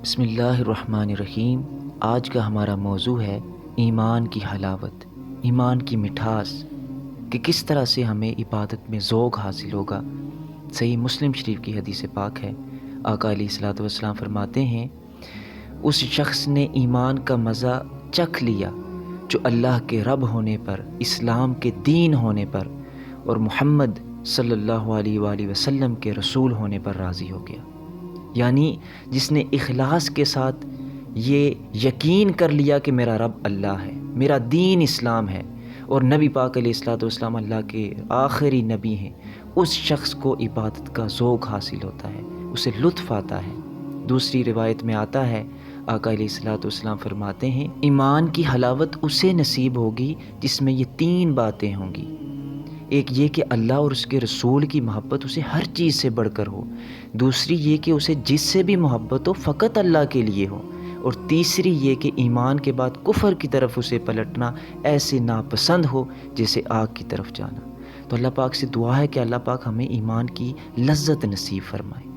بسم اللہ الرحمن الرحیم۔ آج کا ہمارا موضوع ہے ایمان کی حلاوت، ایمان کی مٹھاس، کہ کس طرح سے ہمیں عبادت میں ذوق حاصل ہوگا۔ صحیح مسلم شریف کی حدیث پاک ہے، آقا علیہ الصلوۃ والسلام فرماتے ہیں، اس شخص نے ایمان کا مزہ چکھ لیا جو اللہ کے رب ہونے پر، اسلام کے دین ہونے پر اور محمد صلی اللہ علیہ وآلہ وسلم کے رسول ہونے پر راضی ہو گیا۔ یعنی جس نے اخلاص کے ساتھ یہ یقین کر لیا کہ میرا رب اللہ ہے، میرا دین اسلام ہے اور نبی پاک علیہ الصلوۃ والسلام اللہ کے آخری نبی ہیں، اس شخص کو عبادت کا ذوق حاصل ہوتا ہے، اسے لطف آتا ہے۔ دوسری روایت میں آتا ہے، آقا علیہ الصلوۃ والسلام فرماتے ہیں، ایمان کی حلاوت اسے نصیب ہوگی جس میں یہ تین باتیں ہوں گی۔ ایک یہ کہ اللہ اور اس کے رسول کی محبت اسے ہر چیز سے بڑھ کر ہو، دوسری یہ کہ اسے جس سے بھی محبت ہو فقط اللہ کے لیے ہو، اور تیسری یہ کہ ایمان کے بعد کفر کی طرف اسے پلٹنا ایسے ناپسند ہو جیسے آگ کی طرف جانا۔ تو اللہ پاک سے دعا ہے کہ اللہ پاک ہمیں ایمان کی لذت نصیب فرمائے۔